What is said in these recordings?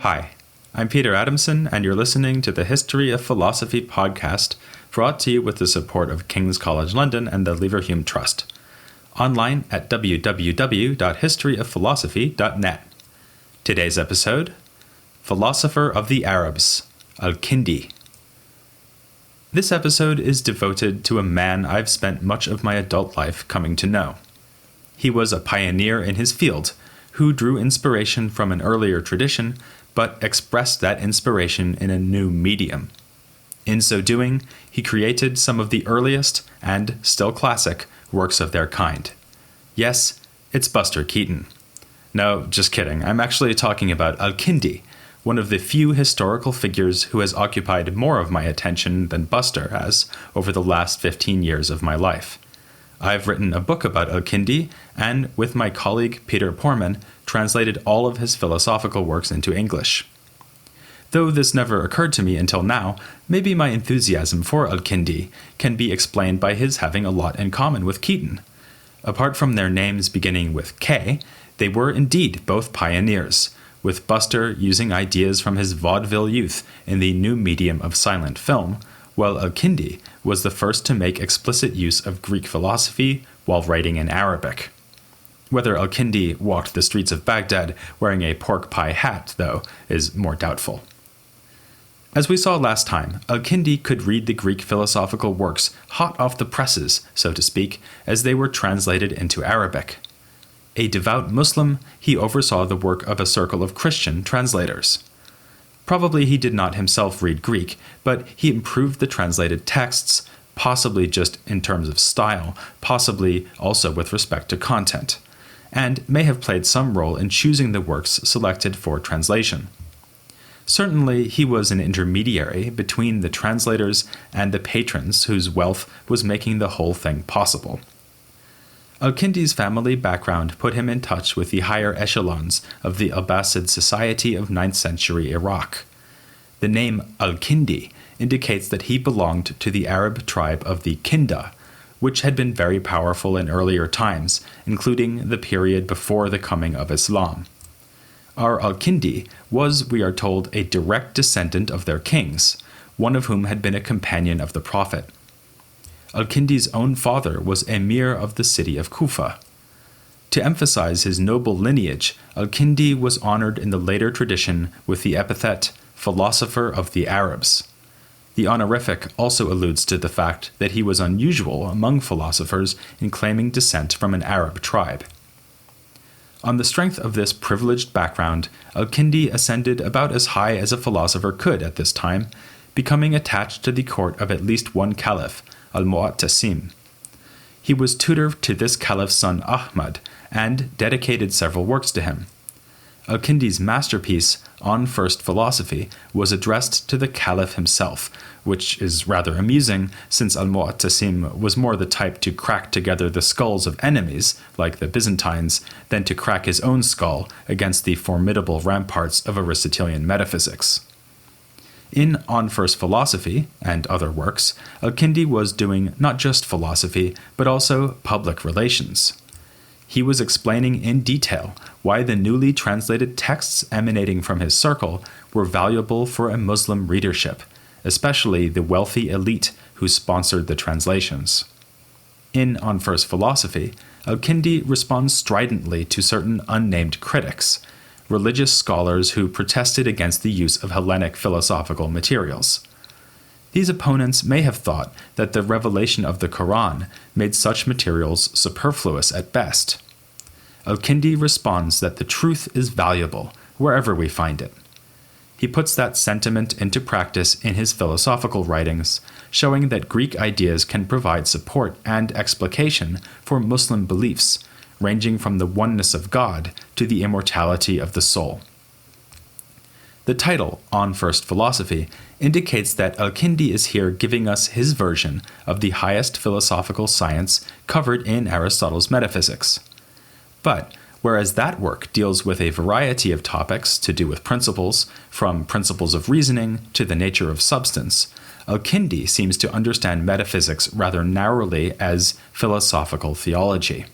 Hi, I'm Peter Adamson, and you're listening to the History of Philosophy podcast, brought to you with the support of King's College London and the Leverhulme Trust. Online at www.historyofphilosophy.net. Today's episode, Philosopher of the Arabs, Al-Kindi. This episode is devoted to a man I've spent much of my adult life coming to know. He was a pioneer in his field, who drew inspiration from an earlier tradition, but expressed that inspiration in a new medium. In so doing, he created some of the earliest, and still classic, works of their kind. Yes, it's Buster Keaton. No, just kidding, I'm actually talking about Al-Kindi, one of the few historical figures who has occupied more of my attention than Buster has over the last 15 years of my life. I've written a book about Al-Kindi, and with my colleague Peter Porman, translated all of his philosophical works into English. Though this never occurred to me until now, maybe my enthusiasm for Al-Kindi can be explained by his having a lot in common with Keaton. Apart from their names beginning with K, they were indeed both pioneers, with Buster using ideas from his vaudeville youth in the new medium of silent film, while Al-Kindi was the first to make explicit use of Greek philosophy while writing in Arabic. Whether Al-Kindi walked the streets of Baghdad wearing a pork pie hat, though, is more doubtful. As we saw last time, Al-Kindi could read the Greek philosophical works hot off the presses, so to speak, as they were translated into Arabic. A devout Muslim, he oversaw the work of a circle of Christian translators. Probably he did not himself read Greek, but he improved the translated texts, possibly just in terms of style, possibly also with respect to content, and may have played some role in choosing the works selected for translation. Certainly, he was an intermediary between the translators and the patrons whose wealth was making the whole thing possible. Al-Kindi's family background put him in touch with the higher echelons of the Abbasid society of 9th century Iraq. The name Al-Kindi indicates that he belonged to the Arab tribe of the Kinda, which had been very powerful in earlier times, including the period before the coming of Islam. Our Al-Kindi was, we are told, a direct descendant of their kings, one of whom had been a companion of the Prophet. Al-Kindi's own father was emir of the city of Kufa. To emphasize his noble lineage, Al-Kindi was honored in the later tradition with the epithet Philosopher of the Arabs. The honorific also alludes to the fact that he was unusual among philosophers in claiming descent from an Arab tribe. On the strength of this privileged background, Al-Kindi ascended about as high as a philosopher could at this time, becoming attached to the court of at least one caliph, Al-Mu'tasim. He was tutor to this caliph's son Ahmad, and dedicated several works to him. Al-Kindi's masterpiece, On First Philosophy, was addressed to the caliph himself, which is rather amusing, since Al-Mu'tasim was more the type to crack together the skulls of enemies, like the Byzantines, than to crack his own skull against the formidable ramparts of Aristotelian metaphysics. In On First Philosophy, and other works, Al-Kindi was doing not just philosophy, but also public relations. He was explaining in detail why the newly translated texts emanating from his circle were valuable for a Muslim readership, especially the wealthy elite who sponsored the translations. In On First Philosophy, Al-Kindi responds stridently to certain unnamed critics, religious scholars who protested against the use of Hellenic philosophical materials. These opponents may have thought that the revelation of the Quran made such materials superfluous at best. Al-Kindi responds that the truth is valuable wherever we find it. He puts that sentiment into practice in his philosophical writings, showing that Greek ideas can provide support and explication for Muslim beliefs, ranging from the oneness of God to the immortality of the soul. The title, On First Philosophy, indicates that Al-Kindi is here giving us his version of the highest philosophical science covered in Aristotle's metaphysics. But, whereas that work deals with a variety of topics to do with principles, from principles of reasoning to the nature of substance, Al-Kindi seems to understand metaphysics rather narrowly as philosophical theology.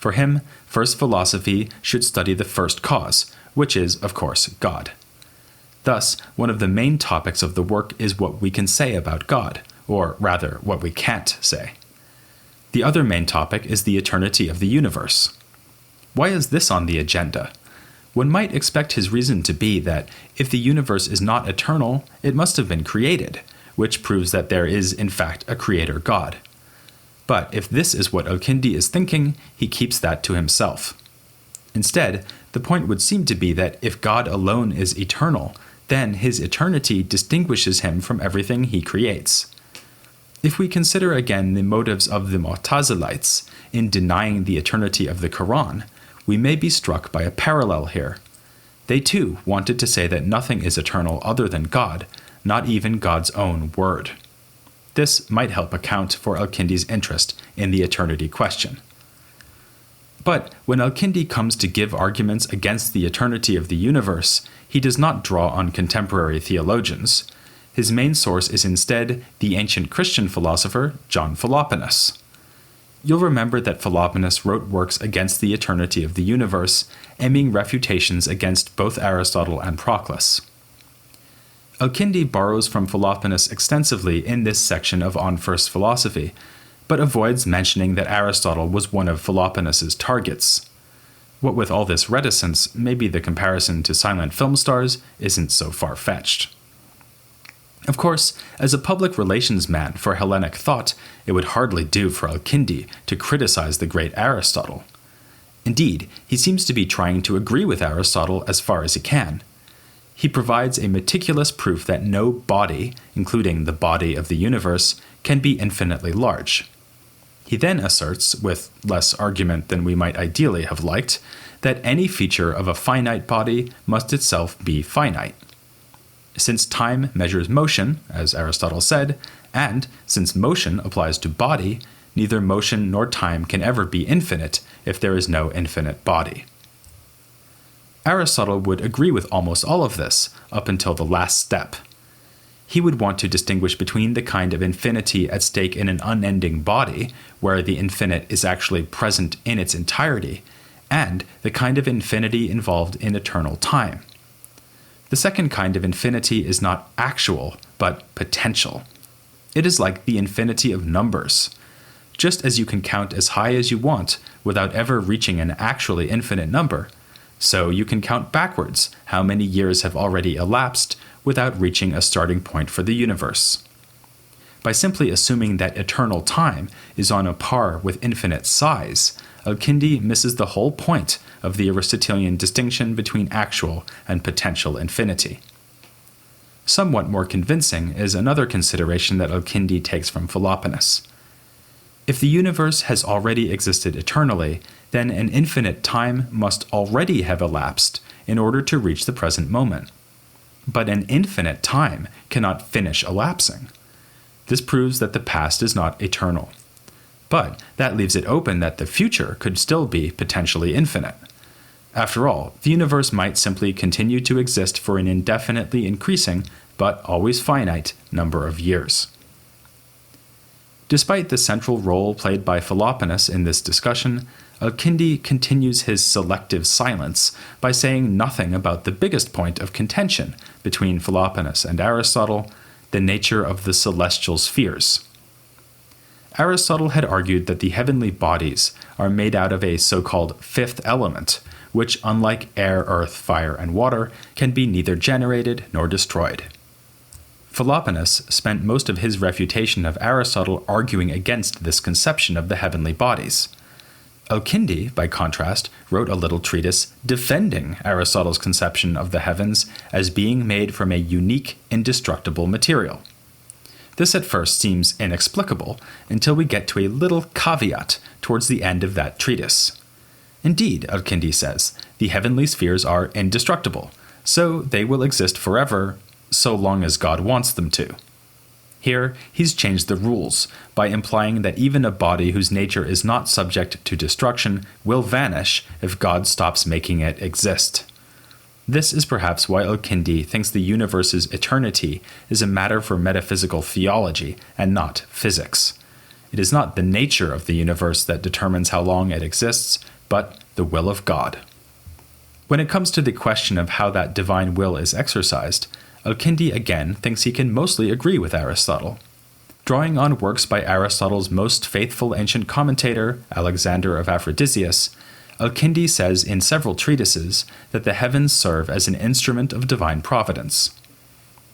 For him, first philosophy should study the first cause, which is, of course, God. Thus, one of the main topics of the work is what we can say about God, or rather, what we can't say. The other main topic is the eternity of the universe. Why is this on the agenda? One might expect his reason to be that if the universe is not eternal, it must have been created, which proves that there is, in fact, a creator God. But if this is what Al-Kindi is thinking, he keeps that to himself. Instead, the point would seem to be that if God alone is eternal, then his eternity distinguishes him from everything he creates. If we consider again the motives of the Mu'tazilites in denying the eternity of the Quran, we may be struck by a parallel here. They too wanted to say that nothing is eternal other than God, not even God's own word. This might help account for Al-Kindi's interest in the eternity question. But when Al-Kindi comes to give arguments against the eternity of the universe, he does not draw on contemporary theologians. His main source is instead the ancient Christian philosopher John Philoponus. You'll remember that Philoponus wrote works against the eternity of the universe, aiming refutations against both Aristotle and Proclus. Al-Kindi borrows from Philoponus extensively in this section of On First Philosophy, but avoids mentioning that Aristotle was one of Philoponus's targets. What with all this reticence, maybe the comparison to silent film stars isn't so far-fetched. Of course, as a public relations man for Hellenic thought, it would hardly do for Al-Kindi to criticize the great Aristotle. Indeed, he seems to be trying to agree with Aristotle as far as he can. He provides a meticulous proof that no body, including the body of the universe, can be infinitely large. He then asserts, with less argument than we might ideally have liked, that any feature of a finite body must itself be finite. Since time measures motion, as Aristotle said, and since motion applies to body, neither motion nor time can ever be infinite if there is no infinite body. Aristotle would agree with almost all of this, up until the last step. He would want to distinguish between the kind of infinity at stake in an unending body, where the infinite is actually present in its entirety, and the kind of infinity involved in eternal time. The second kind of infinity is not actual, but potential. It is like the infinity of numbers. Just as you can count as high as you want without ever reaching an actually infinite number, so you can count backwards how many years have already elapsed without reaching a starting point for the universe. By simply assuming that eternal time is on a par with infinite size, Al-Kindi misses the whole point of the Aristotelian distinction between actual and potential infinity. Somewhat more convincing is another consideration that Al-Kindi takes from Philoponus. If the universe has already existed eternally, then an infinite time must already have elapsed in order to reach the present moment. But an infinite time cannot finish elapsing. This proves that the past is not eternal. But that leaves it open that the future could still be potentially infinite. After all, the universe might simply continue to exist for an indefinitely increasing, but always finite, number of years. Despite the central role played by Philoponus in this discussion, Al-Kindi continues his selective silence by saying nothing about the biggest point of contention between Philoponus and Aristotle, the nature of the celestial spheres. Aristotle had argued that the heavenly bodies are made out of a so-called fifth element, which, unlike air, earth, fire, and water, can be neither generated nor destroyed. Philoponus spent most of his refutation of Aristotle arguing against this conception of the heavenly bodies. Al-Kindi, by contrast, wrote a little treatise defending Aristotle's conception of the heavens as being made from a unique, indestructible material. This at first seems inexplicable until we get to a little caveat towards the end of that treatise. Indeed, Al-Kindi says, the heavenly spheres are indestructible, so they will exist forever, so long as God wants them to. Here, he's changed the rules by implying that even a body whose nature is not subject to destruction will vanish if God stops making it exist. This is perhaps why Al-Kindi thinks the universe's eternity is a matter for metaphysical theology and not physics. It is not the nature of the universe that determines how long it exists, but the will of God. When it comes to the question of how that divine will is exercised, Al-Kindi again thinks he can mostly agree with Aristotle. Drawing on works by Aristotle's most faithful ancient commentator, Alexander of Aphrodisias, Al-Kindi says in several treatises that the heavens serve as an instrument of divine providence.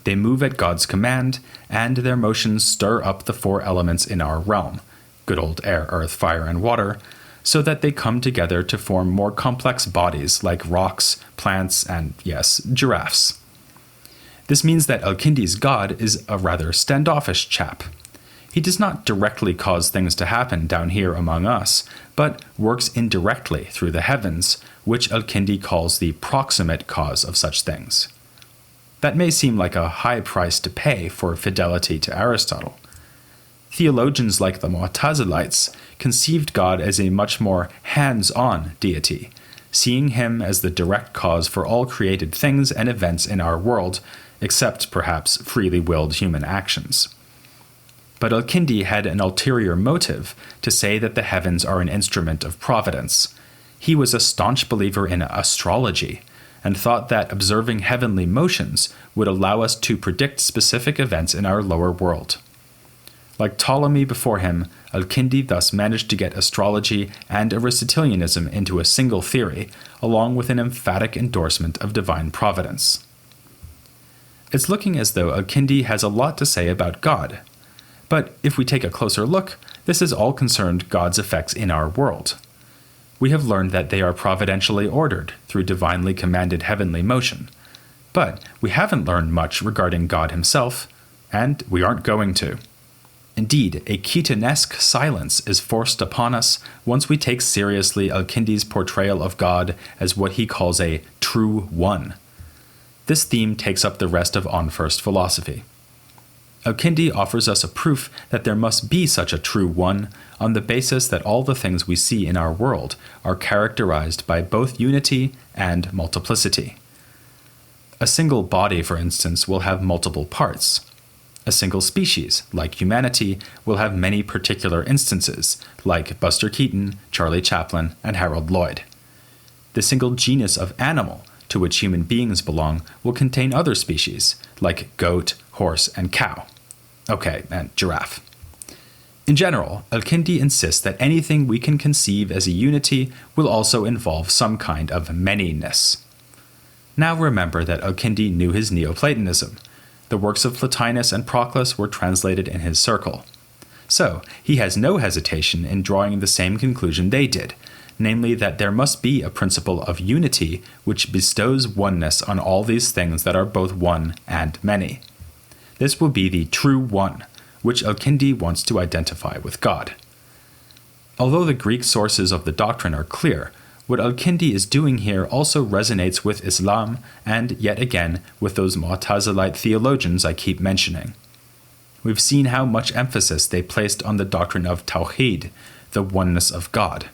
They move at God's command, and their motions stir up the four elements in our realm, good old air, earth, fire, and water, so that they come together to form more complex bodies like rocks, plants, and, yes, giraffes. This means that Al-Kindi's God is a rather standoffish chap. He does not directly cause things to happen down here among us, but works indirectly through the heavens, which Al-Kindi calls the proximate cause of such things. That may seem like a high price to pay for fidelity to Aristotle. Theologians like the Mu'tazilites conceived God as a much more hands-on deity, seeing him as the direct cause for all created things and events in our world, except perhaps freely willed human actions. But Al-Kindi had an ulterior motive to say that the heavens are an instrument of providence. He was a staunch believer in astrology, and thought that observing heavenly motions would allow us to predict specific events in our lower world. Like Ptolemy before him, Al-Kindi thus managed to get astrology and Aristotelianism into a single theory, along with an emphatic endorsement of divine providence. It's looking as though Al-Kindi has a lot to say about God. But if we take a closer look, this is all concerned God's effects in our world. We have learned that they are providentially ordered through divinely commanded heavenly motion. But we haven't learned much regarding God himself, and we aren't going to. Indeed, a Keaton-esque silence is forced upon us once we take seriously Al-Kindi's portrayal of God as what he calls a true one. This theme takes up the rest of On First Philosophy. Al-Kindi offers us a proof that there must be such a true one on the basis that all the things we see in our world are characterized by both unity and multiplicity. A single body, for instance, will have multiple parts. A single species, like humanity, will have many particular instances, like Buster Keaton, Charlie Chaplin, and Harold Lloyd. The single genus of animal, to which human beings belong, will contain other species, like goat, horse, and cow. Okay, and giraffe. In general, Al-Kindi insists that anything we can conceive as a unity will also involve some kind of manyness. Now remember that Al-Kindi knew his Neoplatonism. The works of Plotinus and Proclus were translated in his circle. So, he has no hesitation in drawing the same conclusion they did, namely that there must be a principle of unity which bestows oneness on all these things that are both one and many. This will be the true one, which Al-Kindi wants to identify with God. Although the Greek sources of the doctrine are clear, what Al-Kindi is doing here also resonates with Islam and, yet again, with those Mu'tazilite theologians I keep mentioning. We've seen how much emphasis they placed on the doctrine of Tawhid, the oneness of God.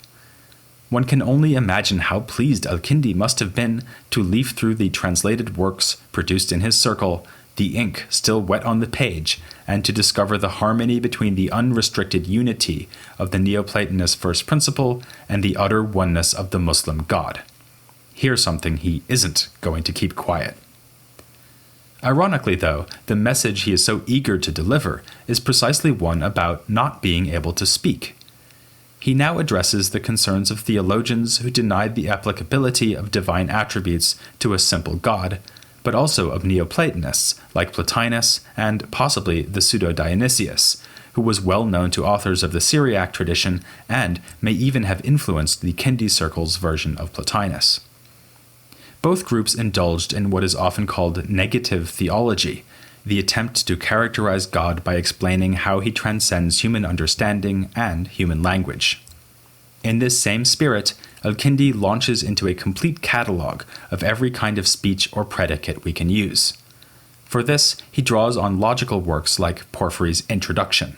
One can only imagine how pleased Al-Kindi must have been to leaf through the translated works produced in his circle, the ink still wet on the page, and to discover the harmony between the unrestricted unity of the Neoplatonist first principle and the utter oneness of the Muslim God. Here's something he isn't going to keep quiet. Ironically, though, the message he is so eager to deliver is precisely one about not being able to speak. He now addresses the concerns of theologians who denied the applicability of divine attributes to a simple God, but also of Neoplatonists like Plotinus and possibly the pseudo-Dionysius, who was well known to authors of the Syriac tradition and may even have influenced the Kindi circle's version of Plotinus. Both groups indulged in what is often called negative theology, the attempt to characterize God by explaining how he transcends human understanding and human language. In this same spirit, Al-Kindi launches into a complete catalog of every kind of speech or predicate we can use. For this, he draws on logical works like Porphyry's Introduction.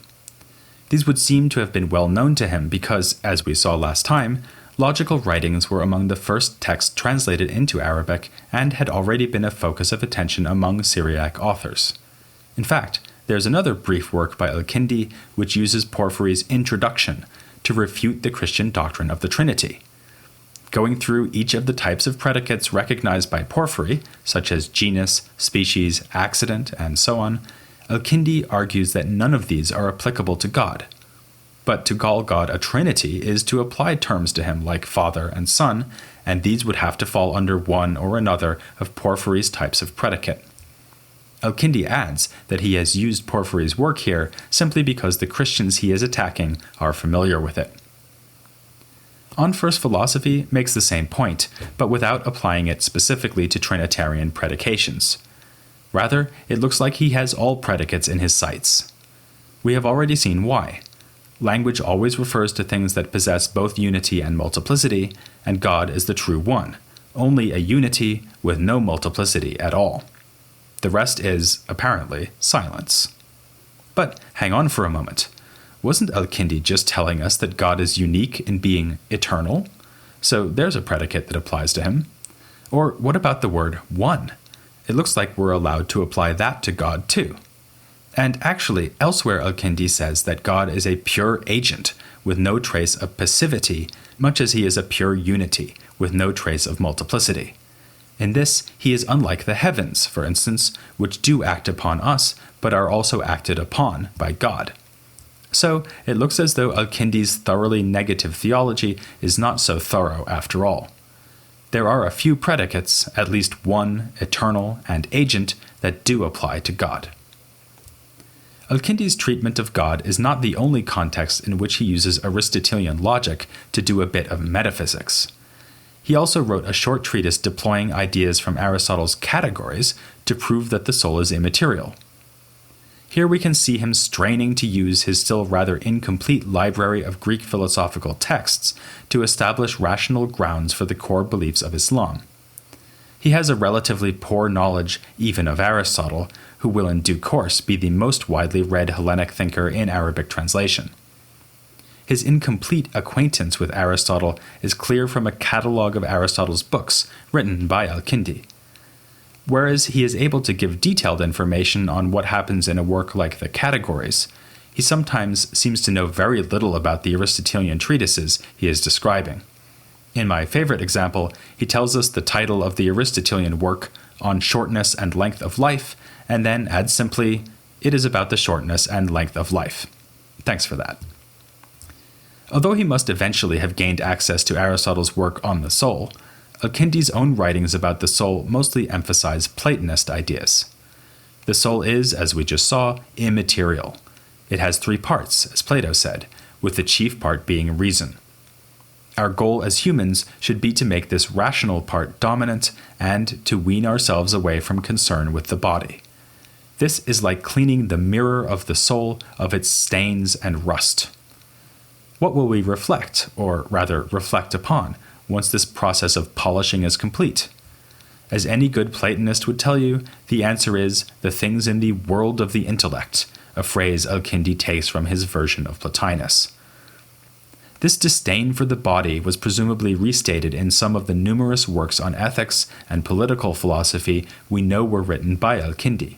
These would seem to have been well known to him because, as we saw last time, logical writings were among the first texts translated into Arabic and had already been a focus of attention among Syriac authors. In fact, there's another brief work by Al-Kindi which uses Porphyry's Introduction to refute the Christian doctrine of the Trinity. Going through each of the types of predicates recognized by Porphyry, such as genus, species, accident, and so on, Al-Kindi argues that none of these are applicable to God. But to call God a trinity is to apply terms to him like Father and Son, and these would have to fall under one or another of Porphyry's types of predicate. Al-Kindi adds that he has used Porphyry's work here simply because the Christians he is attacking are familiar with it. On First Philosophy makes the same point, but without applying it specifically to Trinitarian predications. Rather, it looks like he has all predicates in his sights. We have already seen why. Language always refers to things that possess both unity and multiplicity, and God is the true one, only a unity with no multiplicity at all. The rest is, apparently, silence. But hang on for a moment. Wasn't Al-Kindi just telling us that God is unique in being eternal? So there's a predicate that applies to him. Or what about the word one? It looks like we're allowed to apply that to God too. And actually, elsewhere Al-Kindi says that God is a pure agent with no trace of passivity, much as he is a pure unity with no trace of multiplicity. In this, he is unlike the heavens, for instance, which do act upon us, but are also acted upon by God. So, it looks as though Al-Kindi's thoroughly negative theology is not so thorough after all. There are a few predicates, at least one, eternal, and agent, that do apply to God. Al-Kindi's treatment of God is not the only context in which he uses Aristotelian logic to do a bit of metaphysics. He also wrote a short treatise deploying ideas from Aristotle's categories to prove that the soul is immaterial. Here we can see him straining to use his still rather incomplete library of Greek philosophical texts to establish rational grounds for the core beliefs of Islam. He has a relatively poor knowledge even of Aristotle, who will in due course be the most widely read Hellenic thinker in Arabic translation. His incomplete acquaintance with Aristotle is clear from a catalogue of Aristotle's books written by Al-Kindi. Whereas he is able to give detailed information on what happens in a work like the Categories, he sometimes seems to know very little about the Aristotelian treatises he is describing. In my favorite example, he tells us the title of the Aristotelian work, On Shortness and Length of Life, and then adds simply, "It is about the shortness and length of life." Thanks for that. Although he must eventually have gained access to Aristotle's work on the soul, Al-Kindi's own writings about the soul mostly emphasize Platonist ideas. The soul is, as we just saw, immaterial. It has three parts, as Plato said, with the chief part being reason. Our goal as humans should be to make this rational part dominant and to wean ourselves away from concern with the body. This is like cleaning the mirror of the soul of its stains and rust. What will we reflect, or rather reflect upon, once this process of polishing is complete? As any good Platonist would tell you, the answer is the things in the world of the intellect, a phrase Al-Kindi takes from his version of Plotinus. This disdain for the body was presumably restated in some of the numerous works on ethics and political philosophy we know were written by Al-Kindi.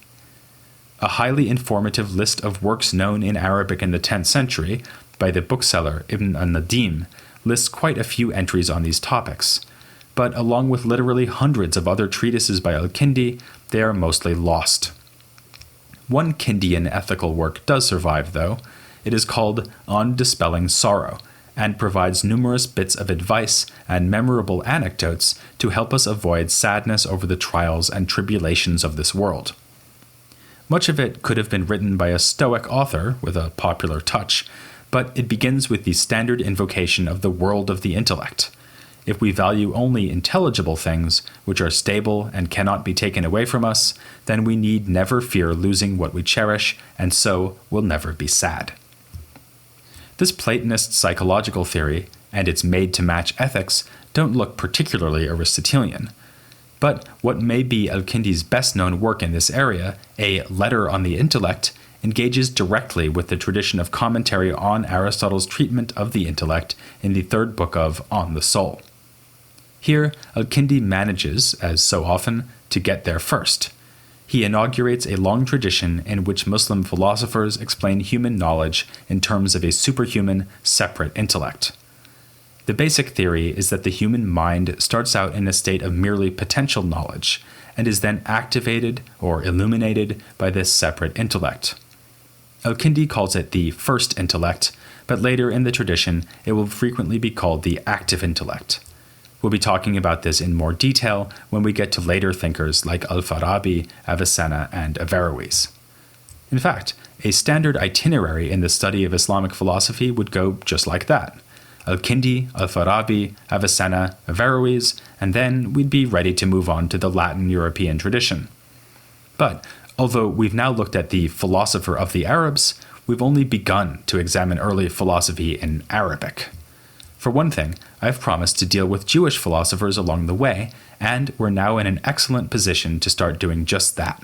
A highly informative list of works known in Arabic in the 10th century by the bookseller Ibn al-Nadim lists quite a few entries on these topics, but along with literally hundreds of other treatises by Al-Kindi, they are mostly lost. One Kindian ethical work does survive, though. It is called On Dispelling Sorrow, and provides numerous bits of advice and memorable anecdotes to help us avoid sadness over the trials and tribulations of this world. Much of it could have been written by a Stoic author with a popular touch, but it begins with the standard invocation of the world of the intellect. If we value only intelligible things, which are stable and cannot be taken away from us, then we need never fear losing what we cherish, and so will never be sad. This Platonist psychological theory, and its made-to-match ethics, don't look particularly Aristotelian. But what may be Al-Kindi's best-known work in this area, a Letter on the Intellect, engages directly with the tradition of commentary on Aristotle's treatment of the intellect in the third book of On the Soul. Here, Al-Kindi manages, as so often, to get there first. He inaugurates a long tradition in which Muslim philosophers explain human knowledge in terms of a superhuman, separate intellect. The basic theory is that the human mind starts out in a state of merely potential knowledge and is then activated or illuminated by this separate intellect. Al-Kindi calls it the first intellect, but later in the tradition it will frequently be called the active intellect. We'll be talking about this in more detail when we get to later thinkers like Al-Farabi, Avicenna, and Averroes. In fact, a standard itinerary in the study of Islamic philosophy would go just like that. Al-Kindi, Al-Farabi, Avicenna, Averroes, and then we'd be ready to move on to the Latin European tradition. But although we've now looked at the philosopher of the Arabs, we've only begun to examine early philosophy in Arabic. For one thing, I've promised to deal with Jewish philosophers along the way, and we're now in an excellent position to start doing just that.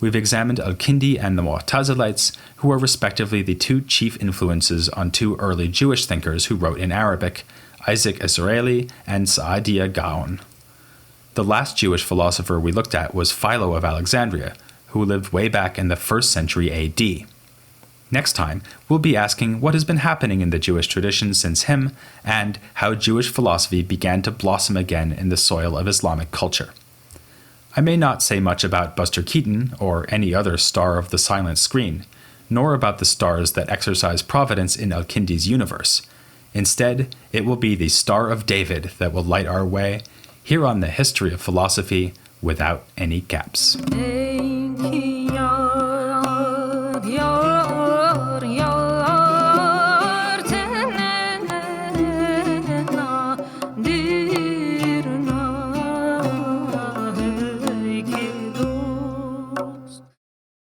We've examined Al-Kindi and the Mu'tazilites, who are respectively the two chief influences on two early Jewish thinkers who wrote in Arabic, Isaac Israeli and Saadia Gaon. The last Jewish philosopher we looked at was Philo of Alexandria, who lived way back in the 1st century AD. Next time, we'll be asking what has been happening in the Jewish tradition since him, and how Jewish philosophy began to blossom again in the soil of Islamic culture. I may not say much about Buster Keaton or any other star of the silent screen, nor about the stars that exercise providence in Al-Kindi's universe. Instead, it will be the Star of David that will light our way here on the History of Philosophy without any gaps.